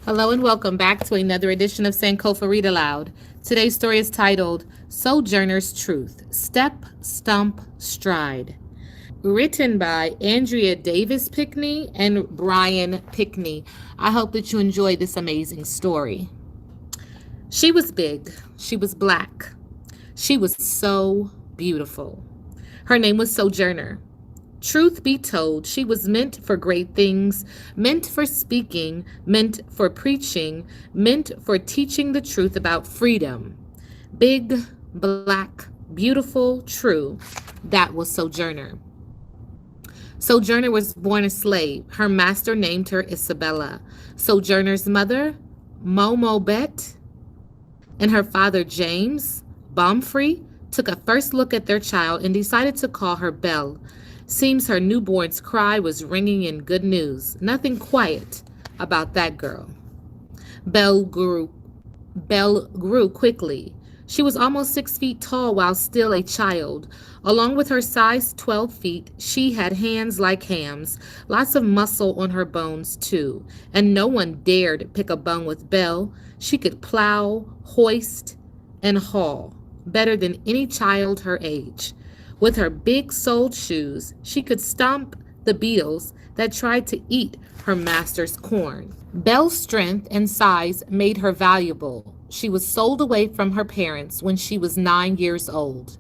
Hello and welcome back to another edition of Sankofa Read Aloud. Today's story is titled Sojourner's Truth, Step, Stump, Stride. Written by Andrea Davis Pickney and Brian Pickney. I hope that you enjoy this amazing story. She was big. She was black. She was so beautiful. Her name was Sojourner. Truth be told, she was meant for great things, meant for speaking, meant for preaching, meant for teaching the truth about freedom. Big, black, beautiful, true. That was Sojourner. Sojourner was born a slave. Her master named her Isabella. Sojourner's mother, Momo Bet, and her father, James Bomfrey, took a first look at their child and decided to call her Belle. Seems her newborn's cry was ringing in good news. Nothing quiet about that girl. Belle grew quickly. She was almost 6 feet tall while still a child. Along with her size 12 feet, she had hands like hams, lots of muscle on her bones too, and no one dared pick a bone with Belle. She could plow, hoist, and haul better than any child her age. With her big-soled shoes, she could stomp the beetles that tried to eat her master's corn. Belle's strength and size made her valuable. She was sold away from her parents when she was 9 years old,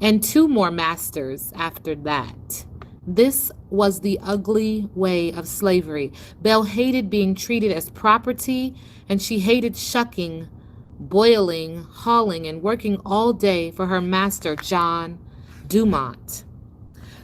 and 2 more masters after that. This was the ugly way of slavery. Belle hated being treated as property, and she hated shucking, boiling, hauling, and working all day for her master, John Dumont.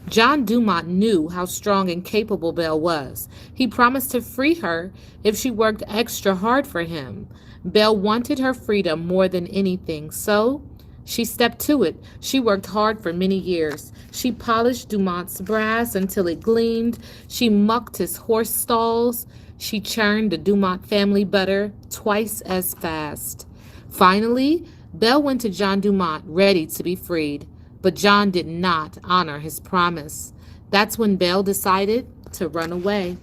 John Dumont knew how strong and capable Belle was. He promised to free her if she worked extra hard for him. Belle wanted her freedom more than anything, so she stepped to it. She worked hard for many years. She polished Dumont's brass until it gleamed. She mucked his horse stalls. She churned the Dumont family butter twice as fast. Finally, Belle went to John Dumont, ready to be freed. But John did not honor his promise. That's when Belle decided to run away.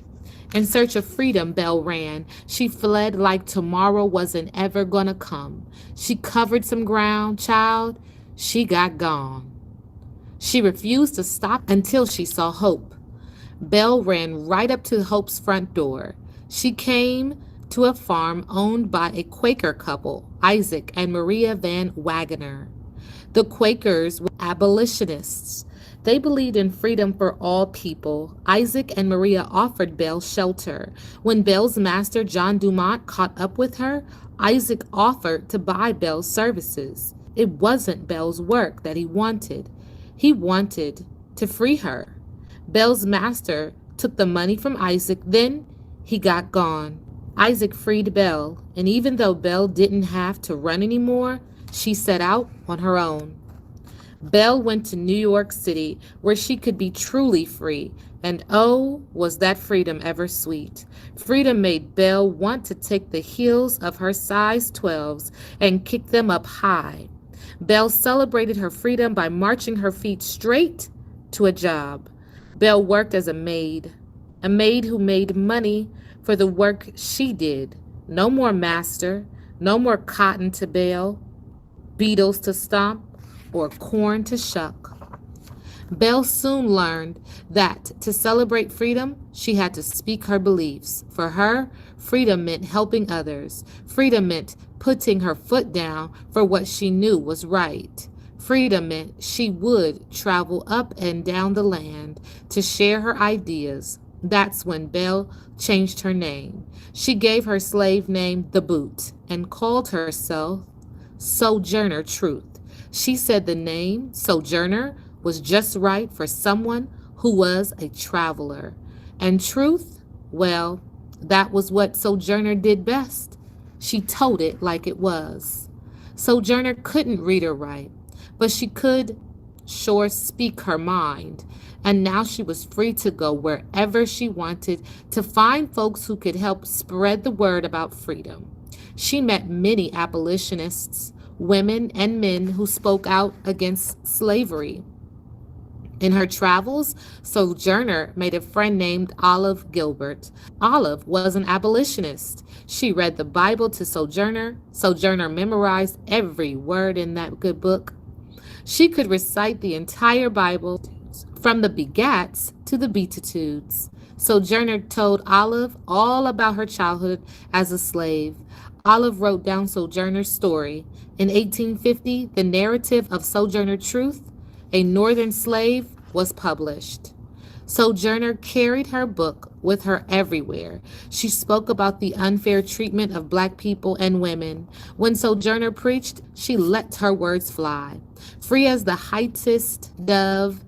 In search of freedom, Belle ran. She fled like tomorrow wasn't ever gonna come. She covered some ground, child. She got gone. She refused to stop until she saw Hope. Belle ran right up to Hope's front door. She came to a farm owned by a Quaker couple, Isaac and Maria Van Wagoner. The Quakers were abolitionists. They believed in freedom for all people. Isaac and Maria offered Belle shelter. When Belle's master, John Dumont, caught up with her, Isaac offered to buy Belle's services. It wasn't Belle's work that he wanted. He wanted to free her. Belle's master took the money from Isaac, then he got gone. Isaac freed Belle, and even though Belle didn't have to run anymore, she set out on her own. Belle went to New York City, where she could be truly free, and oh, was that freedom ever sweet. Freedom made Belle want to take the heels of her size 12s and kick them up high. Belle celebrated her freedom by marching her feet straight to a job. Belle worked as a maid who made money for the work she did. No more master, no more cotton to bale, beetles to stomp, or corn to shuck. Belle soon learned that to celebrate freedom, she had to speak her beliefs. For her, freedom meant helping others. Freedom meant putting her foot down for what she knew was right. Freedom meant she would travel up and down the land to share her ideas. That's when Belle changed her name. She gave her slave name The Boot and called herself Sojourner Truth. She said the name Sojourner was just right for someone who was a traveler. And truth, well, that was what Sojourner did best. She told it like it was. Sojourner couldn't read or write, but she could sure speak her mind. And now she was free to go wherever she wanted to find folks who could help spread the word about freedom. She met many abolitionists, women and men who spoke out against slavery. In her travels, Sojourner made a friend named Olive Gilbert. Olive was an abolitionist. She read the Bible to Sojourner. Sojourner memorized every word in that good book. She could recite the entire Bible from the begats to the beatitudes. Sojourner told Olive all about her childhood as a slave. Olive wrote down Sojourner's story. In 1850, the narrative of Sojourner Truth, a Northern slave, was published. Sojourner carried her book with her everywhere. She spoke about the unfair treatment of black people and women. When Sojourner preached, she let her words fly. Free as the highest dove,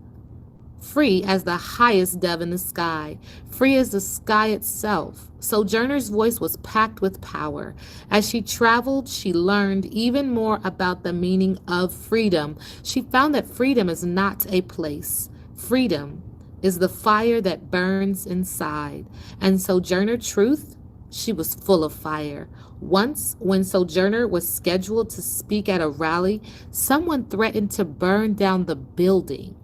free as the highest dove in the sky, free as the sky itself. Sojourner's voice was packed with power. As she traveled, she learned even more about the meaning of freedom. She found that freedom is not a place. Freedom is the fire that burns inside. And Sojourner Truth, she was full of fire. Once, when Sojourner was scheduled to speak at a rally, someone threatened to burn down the building.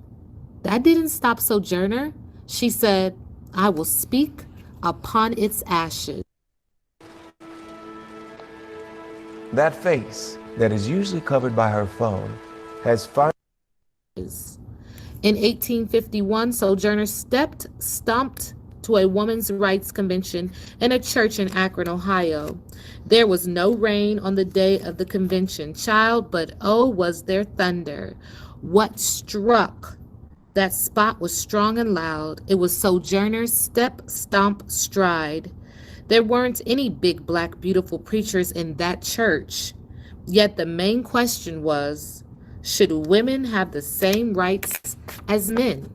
That didn't stop Sojourner. She said, I will speak upon its ashes. That face that is usually covered by her phone has finally. In 1851, Sojourner stomped to a women's rights convention in a church in Akron, Ohio. There was no rain on the day of the convention, child, but oh, was there thunder. What struck that spot was strong and loud. It was Sojourner's step, stomp, stride. There weren't any big, black, beautiful preachers in that church. Yet the main question was, should women have the same rights as men?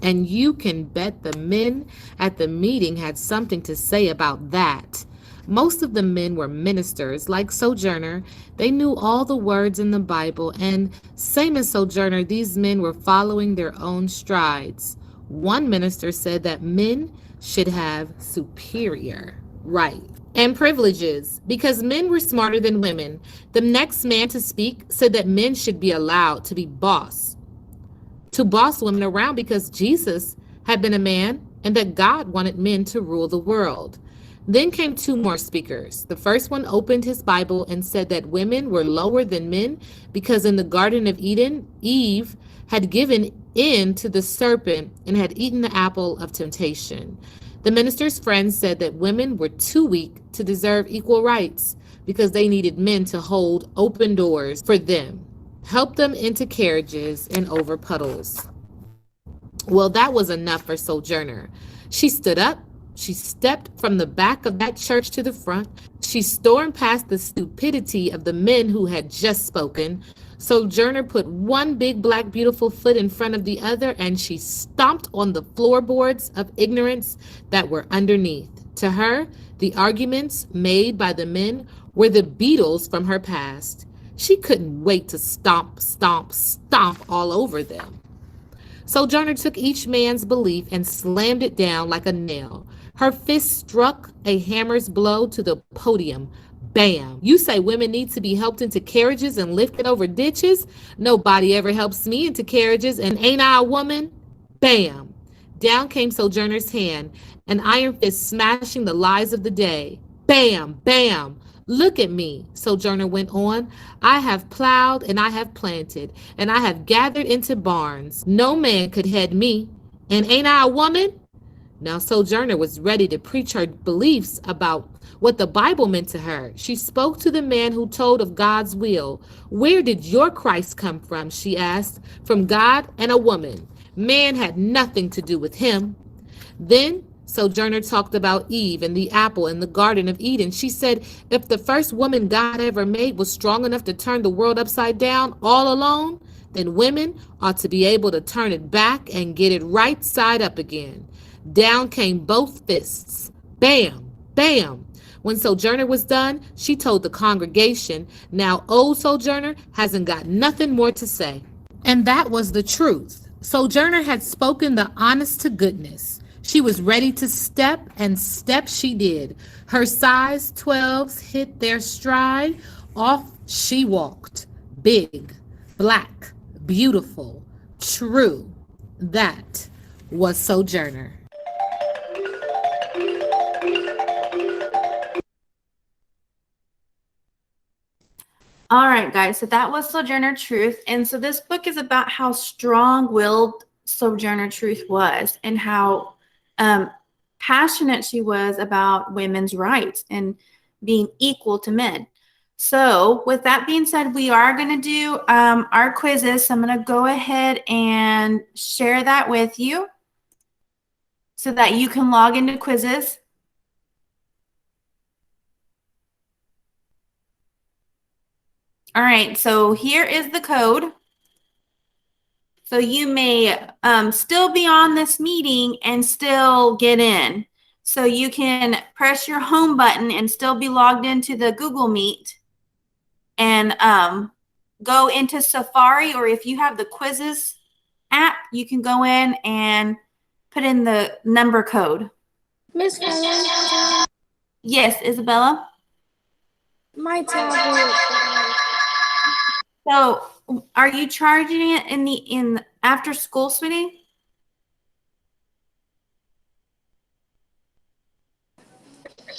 And you can bet the men at the meeting had something to say about that. Most of the men were ministers, like Sojourner. They knew all the words in the Bible, and same as Sojourner, these men were following their own strides. One minister said that men should have superior rights and privileges because men were smarter than women. The next man to speak said that men should be allowed to boss women around because Jesus had been a man and that God wanted men to rule the world. Then came two more speakers. The first one opened his Bible and said that women were lower than men because in the Garden of Eden, Eve had given in to the serpent and had eaten the apple of temptation. The minister's friends said that women were too weak to deserve equal rights because they needed men to hold open doors for them, help them into carriages and over puddles. Well, that was enough for Sojourner. She stood up. She stepped from the back of that church to the front. She stormed past the stupidity of the men who had just spoken. Sojourner put one big black beautiful foot in front of the other, and she stomped on the floorboards of ignorance that were underneath. To her, the arguments made by the men were the Beatles from her past. She couldn't wait to stomp, stomp, stomp all over them. Sojourner took each man's belief and slammed it down like a nail. Her fist struck a hammer's blow to the podium. Bam! You say women need to be helped into carriages and lifted over ditches? Nobody ever helps me into carriages, and ain't I a woman? Bam! Down came Sojourner's hand, an iron fist smashing the lies of the day. Bam! Bam! Look at me, Sojourner went on. I have plowed and I have planted, and I have gathered into barns. No man could head me. And ain't I a woman? Now Sojourner was ready to preach her beliefs about what the Bible meant to her. She spoke to the man who told of God's will. Where did your Christ come from? She asked. From God and a woman. Man had nothing to do with him. Then Sojourner talked about Eve and the apple in the Garden of Eden. She said if the first woman God ever made was strong enough to turn the world upside down all alone, then women ought to be able to turn it back and get it right side up again. Down came both fists. Bam! Bam! When Sojourner was done, she told the congregation, now old Sojourner hasn't got nothing more to say. And that was the truth. Sojourner had spoken the honest to goodness. She was ready to step, and step she did. Her size 12s hit their stride. Off she walked. Big, black, beautiful, True. That was Sojourner. All right, guys, so that was Sojourner Truth. And so this book is about how strong-willed Sojourner Truth was and how passionate she was about women's rights and being equal to men. So with that being said, we are going to do our quizzes. So I'm going to go ahead and share that with you so that you can log into quizzes. All right, so here is the code. So you may still be on this meeting and still get in. So you can press your home button and still be logged into the Google Meet and go into Safari, or if you have the quizzes app, you can go in and put in the number code. Miss Helen? Yes, Isabella? My tablet. So are you charging it in after school, sweetie?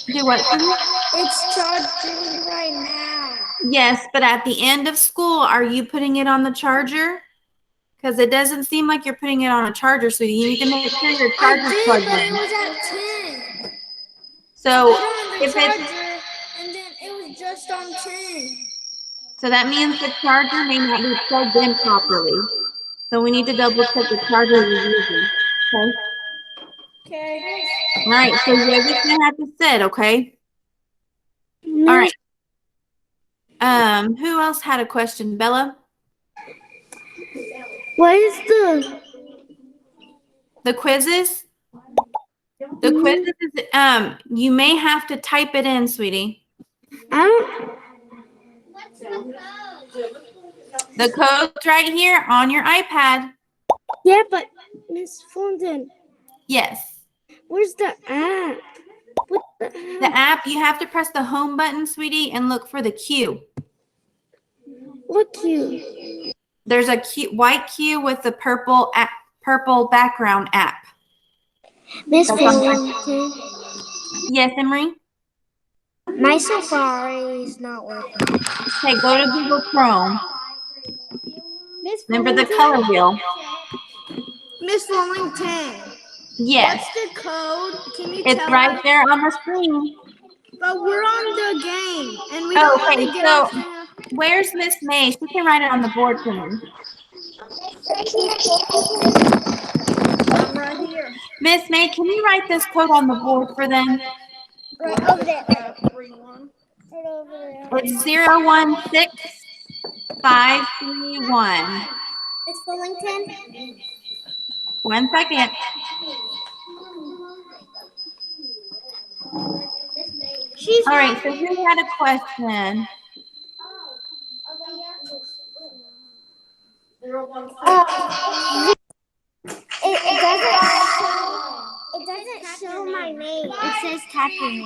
Do what? It's charging right now. Yes, but at the end of school, are you putting it on the charger? Because it doesn't seem like you're putting it on a charger, so you need to make sure your charger's plugged but it in. was at 10. So I if put it on the it's charger, and then it was just on 10. so that means the charger may not be plugged in properly. So we need to double check the charger you're using. Okay. Okay. All right. So everything has to sit. Okay. All right. Who else had a question? Bella? What is The quizzes? The quizzes is you may have to type it in, sweetie. I don't. The code's right here on your iPad. Yeah, but Miss Fulton, Yes. where's the app? What the The app, you have to press the home button, sweetie, and look for the Q. What cue? There's a white Q with the purple background app. Miss That's on my- Fulton, Yes, Emery? my Safari is not working. Okay, go to Google Chrome. Miss Remember the color wheel. Miss Fullington. Yes. What's the code? Can you It's tell right us? there on the screen. But we're on the game, and we Oh, don't want okay, to get so off the... where's Miss May? She can write it on the board for me. I'm right here. Miss May, can you write this code on the board for them? Right over there. Right over there. It's 016531. Miss Fullington? 1 second. All right, so who had a question? It doesn't show my name. It says tap your name.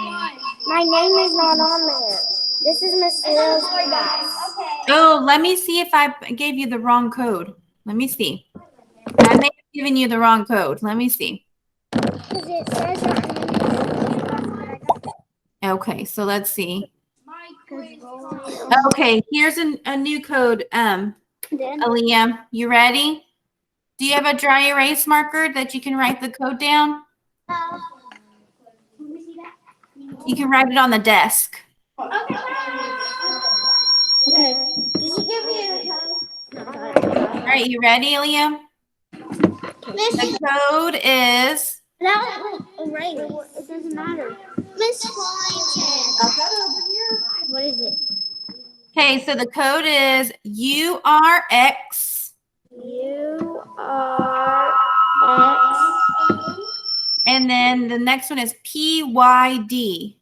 My name is not on there. This is Miss Leo's class. Oh, let me see if I gave you the wrong code. Let me see. I may have given you the wrong code. Let me see. Because it says your name. Okay, so let's see. Okay, here's a new code. Aaliyah, you ready? Do you have a dry erase marker that you can write the code down? You can write it on the desk. Okay. Did you give me a code? All right, you ready, Aaliyah? The code is... No, right. It doesn't matter. Miss Fullington. What is it? Okay, so the code is URX. URX. And then the next one is PYD.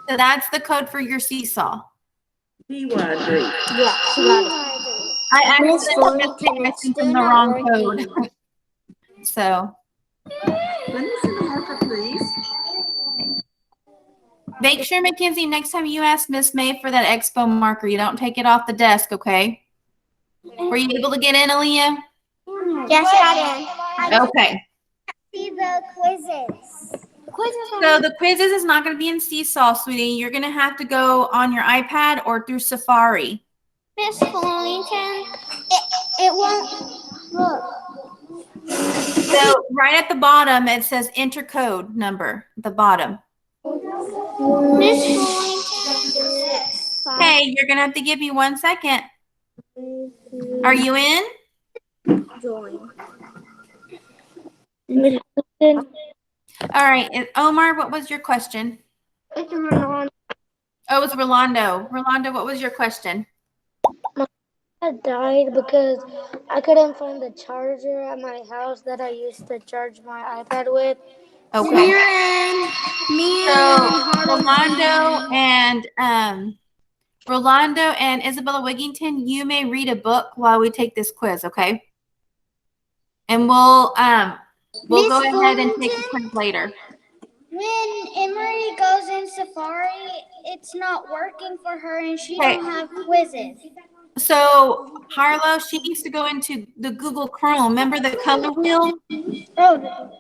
So that's the code for your seesaw. PYD. Yeah, she got it. I Miss accidentally Fullington, it's sent still them the not wrong working. code. So, Let me see the marker, please. Make sure, Mackenzie, next time you ask Miss May for that expo marker, you don't take it off the desk, okay? Were you able to get in, Aaliyah? Yes, I did. Okay. See the quizzes. So the quizzes is not going to be in Seesaw, sweetie. You're going to have to go on your iPad or through Safari. Miss Fullington, it won't look. So right at the bottom, it says enter code number at the bottom. Miss Fullington. Okay, you're going to have to give me 1 second. Are you in? Join. All right. Omar, what was your question? It's Rolando. Oh, it's Rolando. Rolando, what was your question? I died because I couldn't find the charger at my house that I used to charge my iPad with. Okay. So Rolando and Isabella Wigington, you may read a book while we take this quiz, okay? And we'll go ahead and take the quiz later. when Emery goes in Safari, it's not working for her and she don't have quizzes. So Harlow, she needs to go into the Google Chrome. Remember the color wheel? Oh,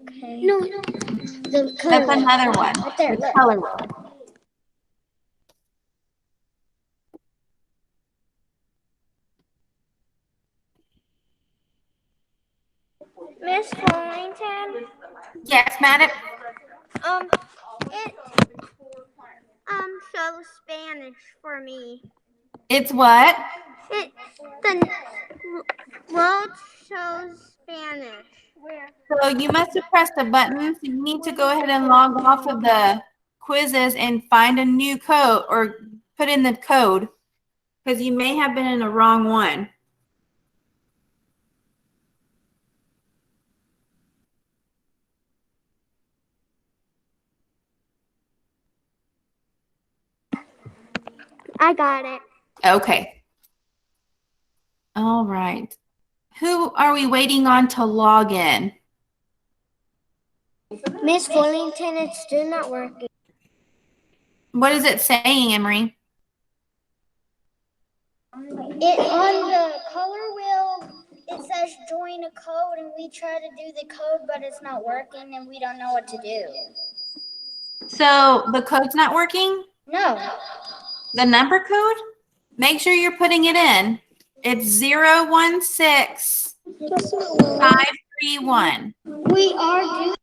okay. No, the color. That's another one. Right there, The look. color wheel. Miss Fullington, Yes, madam. it shows Spanish for me. It's what? The world shows Spanish. Where? So you must have pressed a button. So you need to go ahead and log off of the quizzes and find a new code or put in the code because you may have been in the wrong one. I got it. Okay. All right. Who are we waiting on to log in? Miss Fullington, it's still not working. What is it saying, Emery? It on the color wheel, it says join a code, and we try to do the code, but it's not working, and we don't know what to do. So the code's not working? No. The number code? Make sure you're putting it in. It's 016531. We are doing.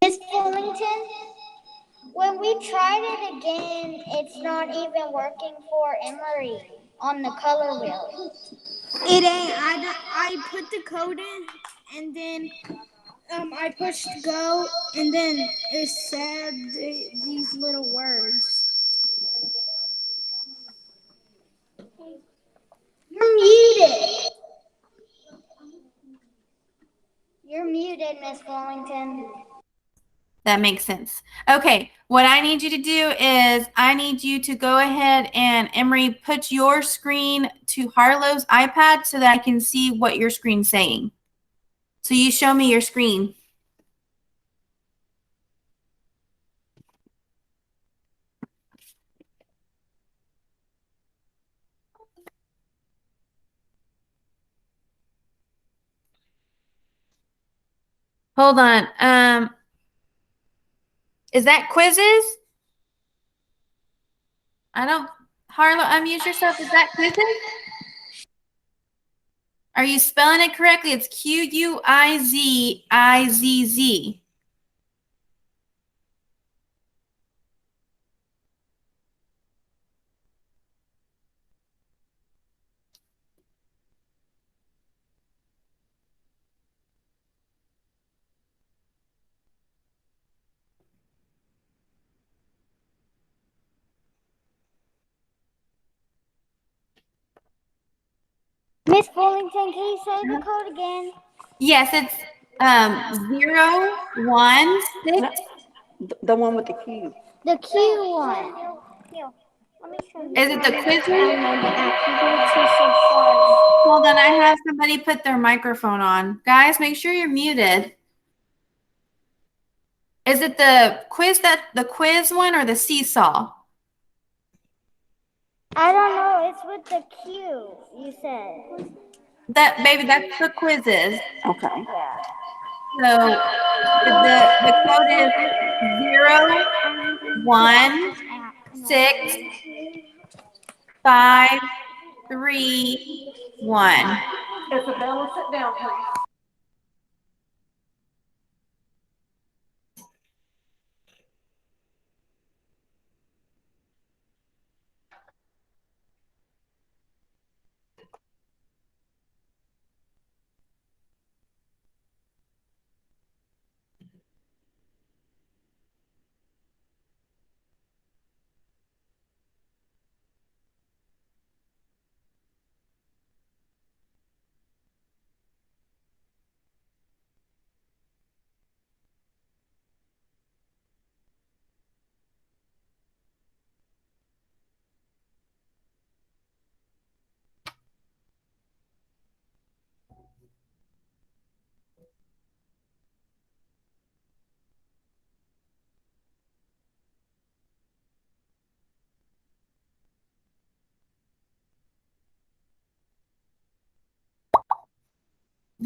Miss Fullington, when we tried it again, it's not even working for Emery on the color wheel. It ain't. I put the code in, and then I pushed go, and then it said these little words. You're muted. You're muted, Miss Fullington. That makes sense. Okay, what I need you to do is I need you to go ahead and Emery put your screen to Harlow's iPad so that I can see what your screen's saying. So you show me your screen. Hold on. Is that quizzes? I don't, Harlow, unmute yourself. Is that quizzes? Are you spelling it correctly? It's Q-U-I-Z-I-Z-Z. Miss Fullington, can you say the code again? Yes, it's 016. The one with the cube. The Q one. Here, let me show you. Is it the quizzes? Download the app. You go to Safari. Hold on, I have somebody put their microphone on. Guys, make sure you're muted. Is it the quiz one or the seesaw? I don't know. It's with the Q. You said. That baby, that's the quizzes. Okay. Yeah. So the code is 0165331. Isabella, sit down, please.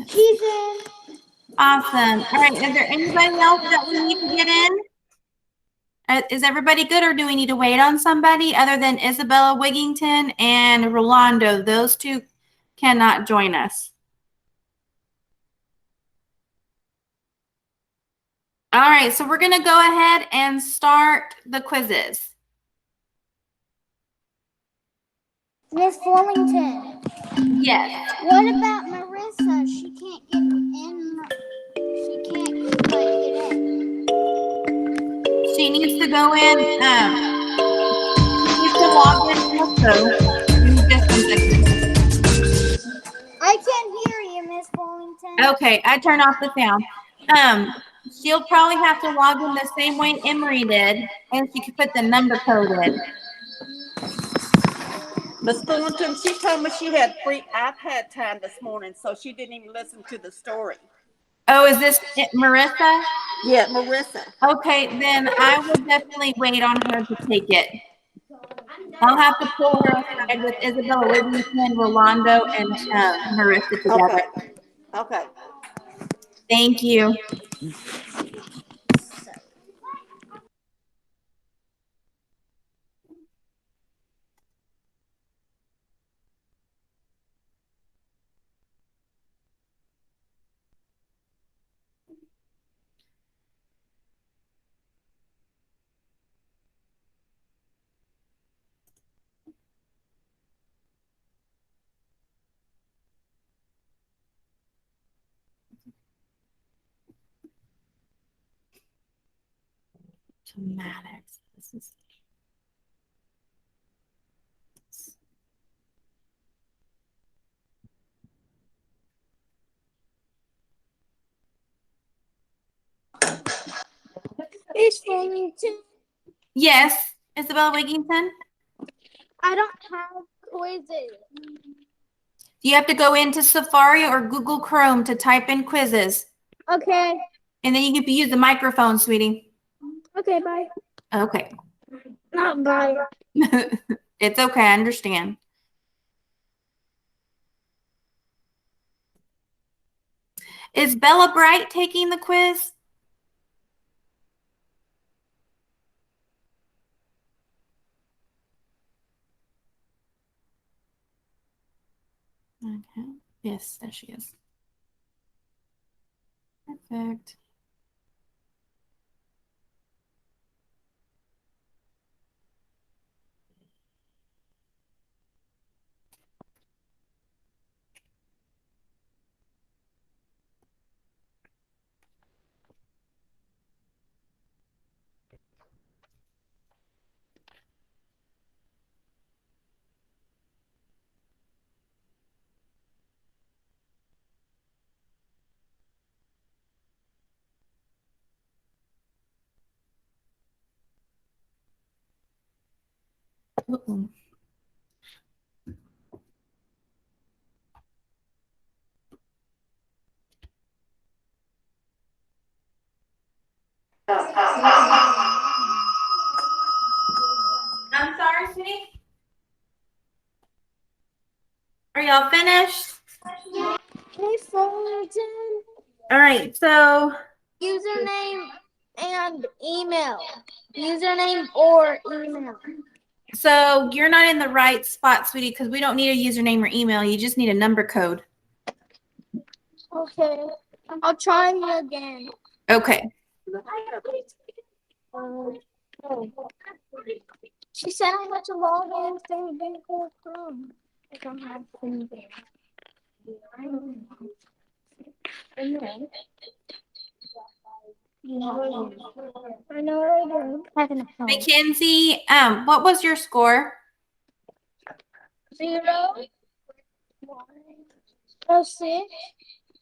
She's in. Awesome. All right. Is there anybody else that we need to get in? Is everybody good, or do we need to wait on somebody other than Isabella Wigington and Rolando? Those two cannot join us. All right, so we're going to go ahead and start the quizzes. Miss Fullington. Yes. What about Marissa? She can't get in. She can't get in. She needs to go in. She needs to log in also. Give me just 1 second. I can't hear you, Miss Fullington. Okay, I turned off the sound. She'll probably have to log in the same way Emery did, and she could put the number code in. Miss Thornton, she told me she had free iPad time this morning, so she didn't even listen to the story. Oh, is this Marissa? Yeah, Marissa. Okay, then I will definitely wait on her to take it. I'll have to pull her aside with Isabella Livingston, Rolando, and Marissa together. Okay. Okay. Thank you. Automatics. This is Miss Fullington. yes, Isabella Wigington. I don't have quizzes. You have to go into Safari or Google Chrome to type in quizzes. Okay. And then you can use the microphone, sweetie. Okay, bye. Okay. Not bye. It's okay, I understand. Is Bella Bright taking the quiz? Okay. Yes, there she is. Perfect. Uh-oh. I'm sorry, sweetie. Are y'all finished? Hey, Fullerton. All right, so Username and email. Username or email. you're not in the right spot, sweetie, because we don't need a username or email. You just need a number code. Okay. I'll try it again. Okay. She said I had to log in through Google Chrome. I don't have anything. I know I do. Mackenzie, what was your score? 0, 1, 06,